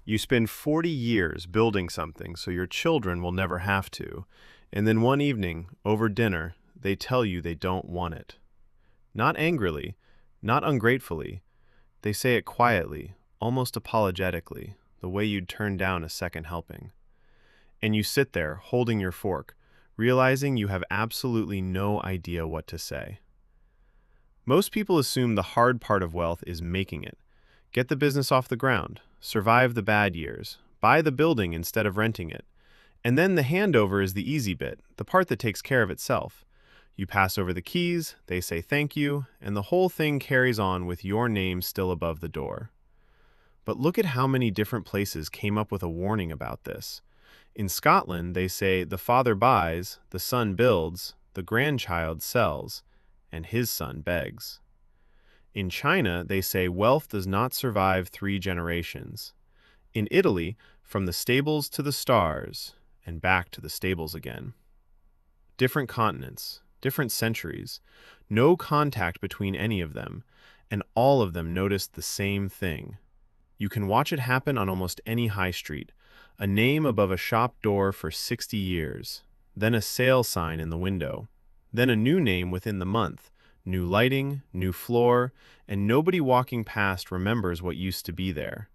You spend 40 years building something so your children will never have to, and then one evening, over dinner, they tell you they don't want it. Not angrily, not ungratefully. They say it quietly, almost apologetically, the way you'd turn down a second helping. And you sit there, holding your fork, realizing you have absolutely no idea what to say. Most people assume the hard part of wealth is making it. Get the business off the ground, survive the bad years, buy the building instead of renting it. And then the handover is the easy bit, the part that takes care of itself. You pass over the keys, they say thank you, and the whole thing carries on with your name still above the door. But look at how many different places came up with a warning about this. In Scotland, they say the father buys, the son builds, the grandchild sells, and his son begs. In China, they say wealth does not survive 3 generations. In Italy, from the stables to the stars, and back to the stables again. Different continents, different centuries, no contact between any of them, and all of them noticed the same thing. You can watch it happen on almost any high street. A name above a shop door for 60 years, then a sale sign in the window, then a new name within the month, new lighting, new floor, and nobody walking past remembers what used to be there.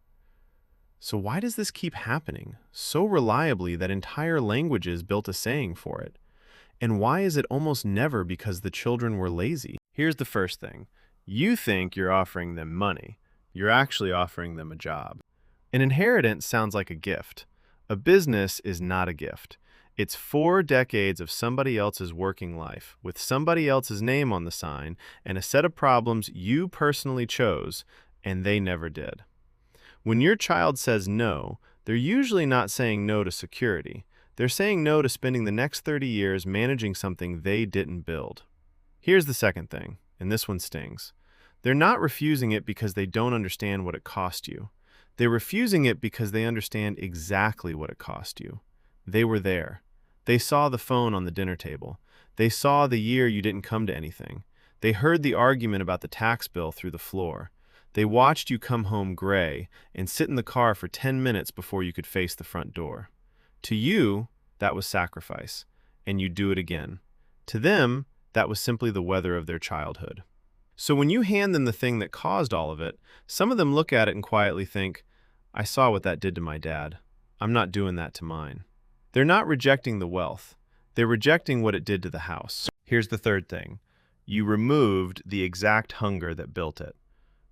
So why does this keep happening so reliably that entire languages built a saying for it? And why is it almost never because the children were lazy? Here's the first thing. You think you're offering them money. You're actually offering them a job. An inheritance sounds like a gift. A business is not a gift. It's 4 decades of somebody else's working life, with somebody else's name on the sign, and a set of problems you personally chose, and they never did. When your child says no, they're usually not saying no to security. They're saying no to spending the next 30 years managing something they didn't build. Here's the second thing, and this one stings. They're not refusing it because they don't understand what it cost you. They're refusing it because they understand exactly what it cost you. They were there. They saw the phone on the dinner table. They saw the year you didn't come to anything. They heard the argument about the tax bill through the floor. They watched you come home gray and sit in the car for 10 minutes before you could face the front door. To you, that was sacrifice, and you'd do it again. To them, that was simply the weather of their childhood. So when you hand them the thing that caused all of it, some of them look at it and quietly think, I saw what that did to my dad. I'm not doing that to mine. They're not rejecting the wealth. They're rejecting what it did to the house. Here's the third thing. You removed the exact hunger that built it.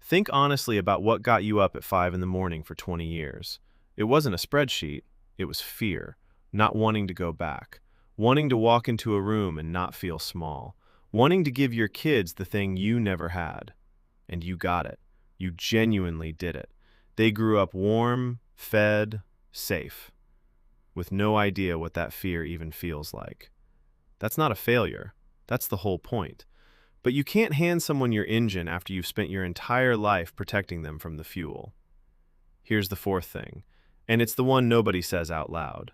Think honestly about what got you up at 5 in the morning for 20 years. It wasn't a spreadsheet. It was fear, not wanting to go back, wanting to walk into a room and not feel small, wanting to give your kids the thing you never had. And you got it. You genuinely did it. They grew up warm, fed, safe, with no idea what that fear even feels like. That's not a failure. That's the whole point. But you can't hand someone your engine after you've spent your entire life protecting them from the fuel. Here's the fourth thing, and it's the one nobody says out loud.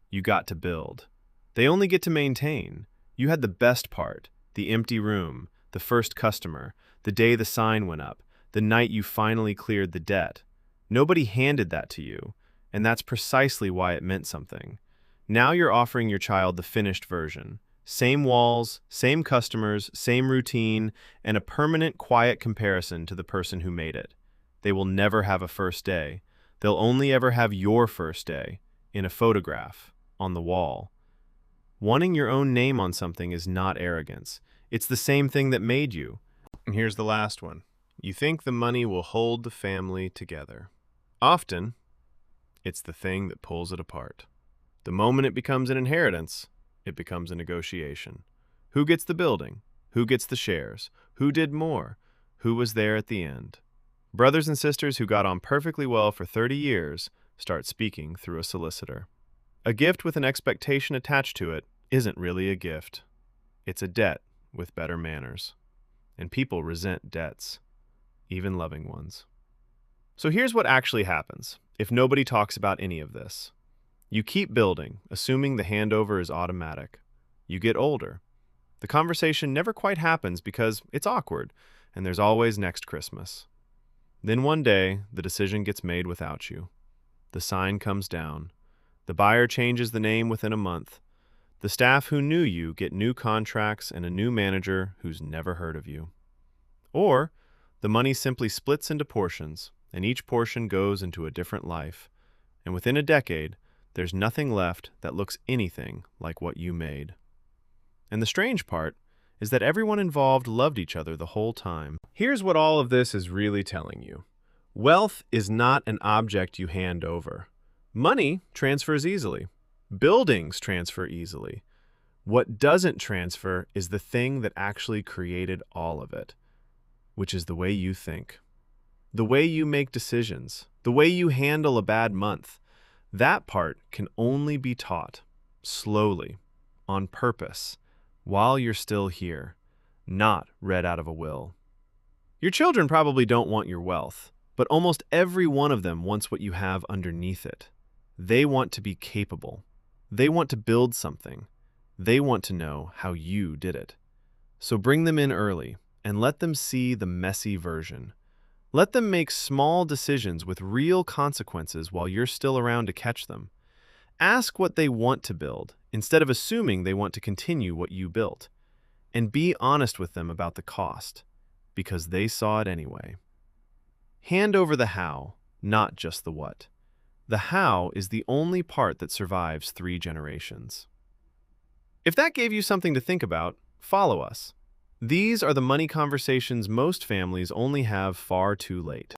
You got to build. They only get to maintain. You had the best part, the empty room, the first customer, the day the sign went up, the night you finally cleared the debt. Nobody handed that to you, and that's precisely why it meant something. Now you're offering your child the finished version. Same walls, same customers, same routine, and a permanent quiet comparison to the person who made it. They will never have a first day. They'll only ever have your first day, in a photograph, on the wall. Wanting your own name on something is not arrogance. It's the same thing that made you. And here's the last one. You think the money will hold the family together. Often, it's the thing that pulls it apart. The moment it becomes an inheritance, it becomes a negotiation. Who gets the building? Who gets the shares? Who did more? Who was there at the end? Brothers and sisters who got on perfectly well for 30 years start speaking through a solicitor. A gift with an expectation attached to it isn't really a gift. It's a debt with better manners. And people resent debts, even loving ones. So here's what actually happens if nobody talks about any of this. You keep building, assuming the handover is automatic. You get older. The conversation never quite happens because it's awkward, and there's always next Christmas. Then one day, the decision gets made without you. The sign comes down. The buyer changes the name within a month. The staff who knew you get new contracts and a new manager who's never heard of you. Or the money simply splits into portions, and each portion goes into a different life. And within a decade, there's nothing left that looks anything like what you made. And the strange part is that everyone involved loved each other the whole time. Here's what all of this is really telling you. Wealth is not an object you hand over. Money transfers easily. Buildings transfer easily. What doesn't transfer is the thing that actually created all of it, which is the way you think. The way you make decisions. The way you handle a bad month. That part can only be taught, slowly, on purpose, while you're still here, not read out of a will. Your children probably don't want your wealth, but almost every one of them wants what you have underneath it. They want to be capable. They want to build something. They want to know how you did it. So bring them in early and let them see the messy version. Let them make small decisions with real consequences while you're still around to catch them. Ask what they want to build instead of assuming they want to continue what you built. And be honest with them about the cost, because they saw it anyway. Hand over the how, not just the what. The how is the only part that survives 3 generations. If that gave you something to think about, follow us. These are the money conversations most families only have far too late.